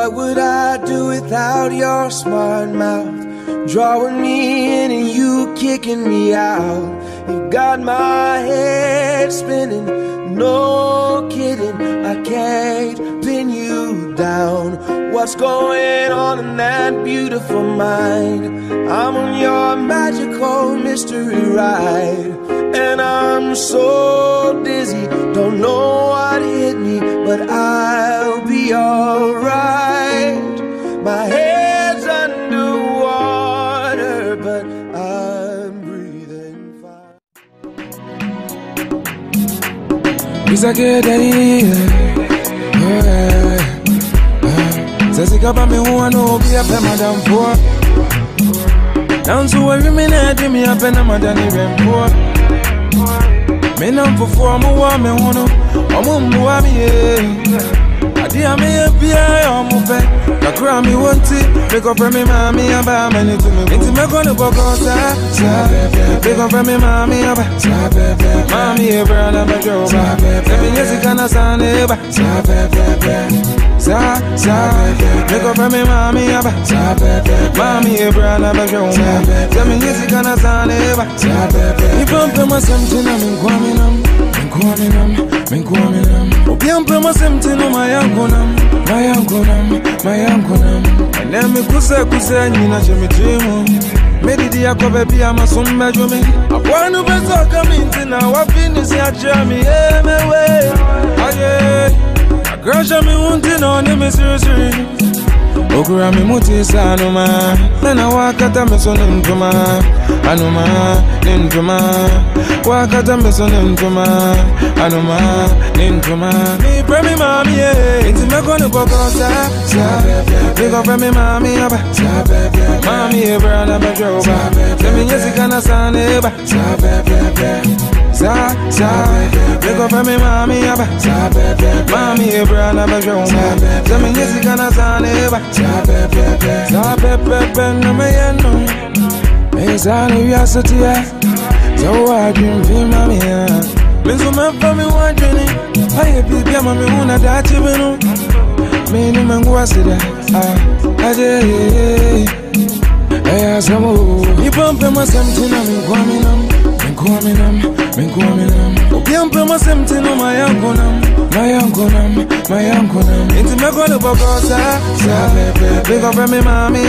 What would I do without your smart mouth? Drawing me in and you kicking me out. You got my head spinning, no kidding. I can't pin you down. What's going on in that beautiful mind? I'm on your magical mystery ride, and I'm so dizzy, don't know what hit me, but I'll be alright. My head's underwater, but I'm breathing fine. It's a good day. Says kaba me who I know be a madam for. Down to where me na do me a pena madam for. Me nam for four mo wa me hono. Omo mwa me adi ame e bia omo fe. Kakra me wanti make up for me mami aba mani to me. Enti me kono bokosa sa. Make up for me mami aba sa. Mami e brana me jo ba. Se me yesi kana sa ne ba sa. Sa, make up for me, mommy, abba. Mommy, a brother, but you're tell me, yes, you gonna sign it. You bump my something, I'm coming. Obiam my something, my uncle, and then me kusa, you know, Jimmy Dream. Made the Yakobe be a mason, Majumi. I want to be so coming to now. I've been to see a Jeremy, way. Girl, show me one thing on the mystery. Okura mi muti sanuma. Mena wakata meso nintuma. Anuma, nintuma. Wakata meso nintuma. Anuma, nintuma. Mi premi mami inti me kono bokosa. Mi go premi mami aba. Mami brana bejoba. Temi yesi kana saneba. Sa, make up for me, mommy, abba. Mommy, brother, but you're mad. Tell me, yes, you gonna sign it, but sa, pepe, no, me, no. It's all of your city, so I dream for mommy, me, so my family, one journey. I have people, mommy, who not that you know. Me, no man, go see that. I just, you bump my something, I'm coming. Obiam my something, my uncle, into my corner bokosa. Big up for me, mommy,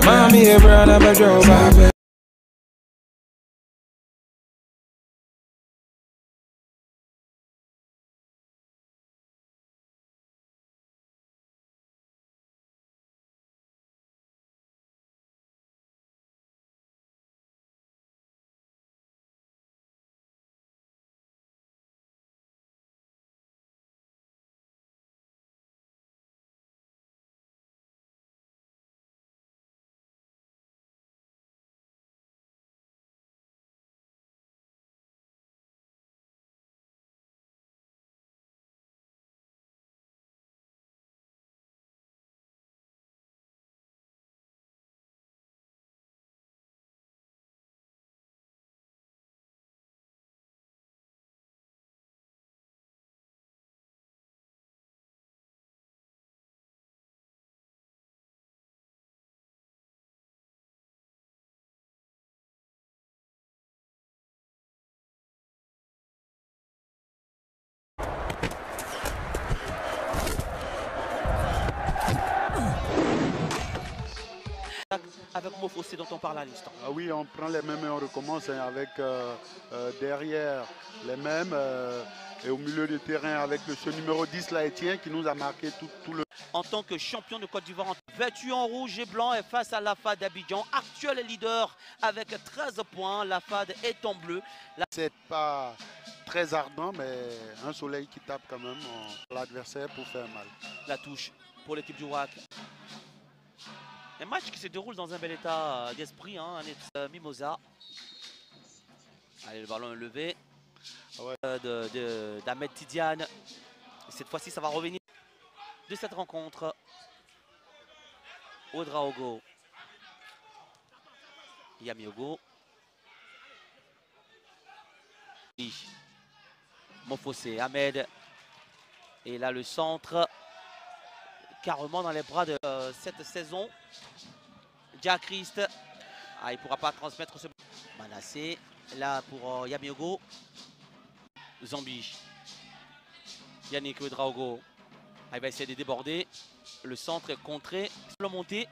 mommy, brother, but you're avec Mofossé dont on parle à l'instant. Ah oui, on prend les mêmes et on recommence avec derrière les mêmes et au milieu du terrain avec ce numéro 10 là, Etienne, qui nous a marqué tout le... En tant que champion de Côte d'Ivoire, vêtu en rouge et blanc, et face à la FAD d'Abidjan, actuel leader avec 13 points, la FAD est en bleu. C'est pas très ardent, mais un soleil qui tape quand même l'adversaire pour faire mal. La touche pour l'équipe du WAC. Un match qui se déroule dans un bel état d'esprit, hein, un Mimosa. Allez, le ballon est levé. Ouais. D'Ahmed Tidiane. Cette fois-ci, ça va revenir de cette rencontre. Ouedraogo. Yamiogo. Mofossé, Ahmed. Et là, le centre carrément dans les bras de cette saison. Dia-Christ. Ah, il ne pourra pas transmettre ce... Manassé. Là pour Yamiogo. Zambi. Yannick Ouedraogo. Ah, il va essayer de déborder. Le centre est contré. Le monté.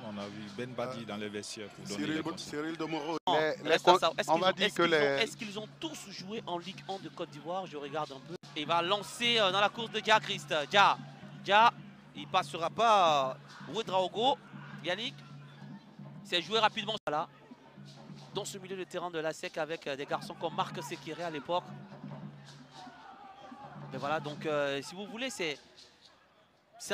On a vu Ben Badi dans les vestiaires pour donner les conseils. Cyril Domoro. Est-ce qu'ils ont tous joué en Ligue 1 de Côte d'Ivoire? Je regarde un peu. Il va lancer dans la course de Dia-Christ. Dia, il passera pas Ouedraogo. Yannick, c'est joué rapidement là. Dans ce milieu de terrain de la SEC avec des garçons comme Marc Sekiré à l'époque. Mais voilà, donc si vous voulez, c'est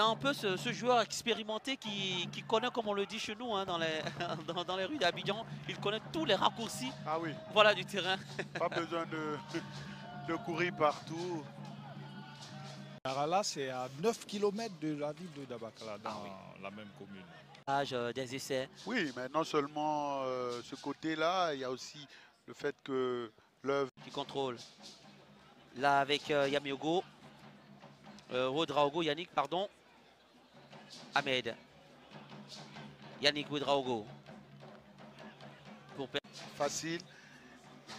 un peu ce joueur expérimenté qui connaît, comme on le dit chez nous, hein, dans les rues d'Abidjan. Il connaît tous les raccourcis, oui. Voilà, du terrain. Pas besoin de courir partout. Là, c'est à 9 km de la ville de Dabakala, dans la même commune. Des essais. Oui, mais non seulement ce côté-là, il y a aussi le fait que l'œuvre... Qui contrôle. Là, avec Yamiogo. Ouedraogo, Yannick, pardon. Ahmed. Yannick Ouedraogo. Facile.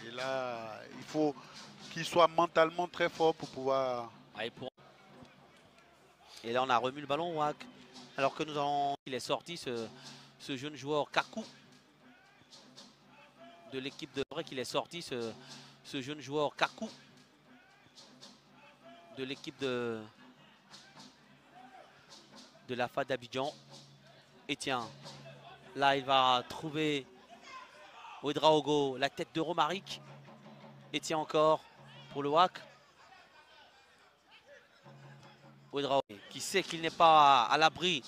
Et là, il faut qu'il soit mentalement très fort pour pouvoir... Et là, on a remis le ballon, Wack. Alors que il est sorti, ce jeune joueur Kakou. De l'équipe de... C'est vrai qu'il est sorti, ce jeune joueur Kakou. De l'équipe de la FAD d'Abidjan. Et tiens, là il va trouver Ouedraogo, la tête de Romaric. Et tiens encore pour le WAC. Ouedraogo qui sait qu'il n'est pas à l'abri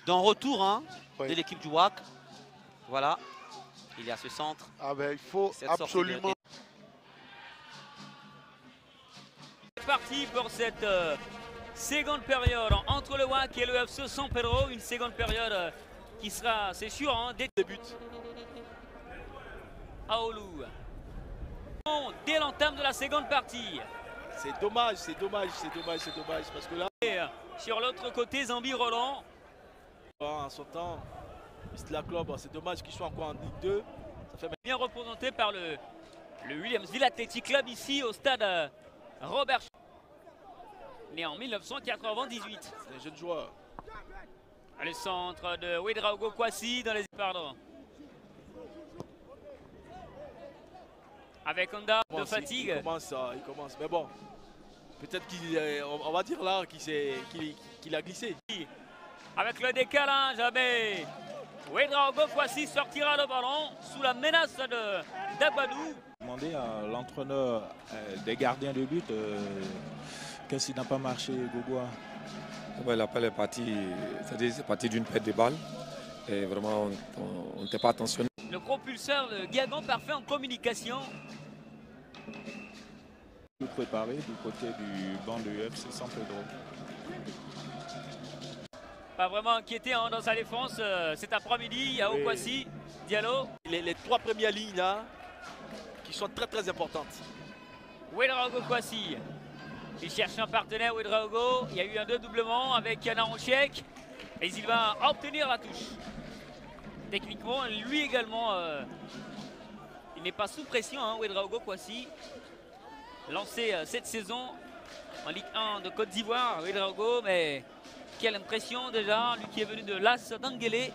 d'un retour de l'équipe du WAC. Voilà, il y a ce centre. Il faut absolument... C'est parti pour cette seconde période entre le WAC et le FC San Pedro. Une seconde période qui sera, c'est sûr, dès le début. Aoulou. Dès l'entame de la seconde partie. C'est dommage parce que là... Et sur l'autre côté, Zambi Roland. En son temps, la club, c'est dommage qu'il soit encore en Ligue 2. Ça fait bien représenté par le Williamsville Athletic Club ici au stade Robert. Né en 1998. C'est un jeune joueur. Le centre de Ouedraogo Kwasi dans les... Pardon. Avec Honda de fatigue. Il commence. Mais bon, peut-être on va dire là qu'il a glissé. Avec le décalage, mais Ouedraogo Kwasi sortira le ballon sous la menace d'Agbadou. Demander à l'entraîneur des gardiens de but qu'est-ce qui n'a pas marché, Gogoa. L'appel est parti, c'est-à-dire c'est parti d'une perte de balle. Et vraiment, on n'était pas attentionné. Le propulseur, le Guingamp parfait en communication. Tout préparé du côté du banc de FC San Pedro. Pas vraiment inquiété dans sa défense cet après-midi. Yao Kwasi, Diallo. Les trois premières lignes là, qui sont très très importantes. Ouedraogo Kwasi. Il cherche un partenaire, Ouedraogo. Il y a eu un dédoublement avec Naronchek. Et il va obtenir la touche. Techniquement, lui également, il n'est pas sous pression, Ouedraogo Kwasi. Lancé cette saison en Ligue 1 de Côte d'Ivoire, Ouedraogo, mais quelle impression déjà, lui qui est venu de l'As d'Anguélé.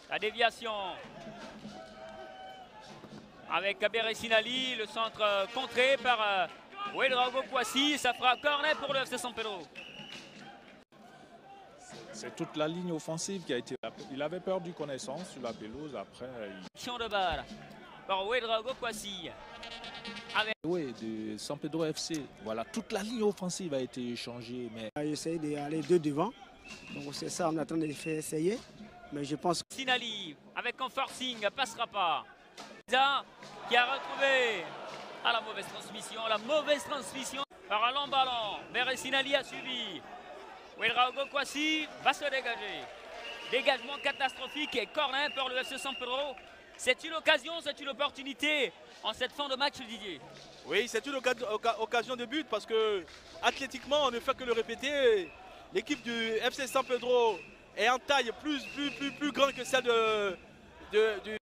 La déviation avec Abere Sinali, le centre contré par Ouedraogo Kwasi. Ça fera corner pour le FC San Pedro. C'est toute la ligne offensive qui a été... Il avait perdu connaissance sur la pelouse, après... Action de balle par Ouedraogo Kwasi. Oui, de San Pedro FC. Voilà, toute la ligne offensive a été changée. Mais... J'essaie d'aller deux devant. Donc c'est ça, on est en train de faire essayer. Mais je pense que... Sinali, avec un forcing, passera pas. Qui a retrouvé la mauvaise transmission. par un long ballon. Beresinali a suivi. Ouedraogo Kwasi va se dégager. Dégagement catastrophique et corner pour le FC San Pedro. C'est une occasion, c'est une opportunité en cette fin de match, Didier. Oui, c'est une occasion de but parce que athlétiquement, on ne fait que le répéter. L'équipe du FC San Pedro est en taille plus grande que celle du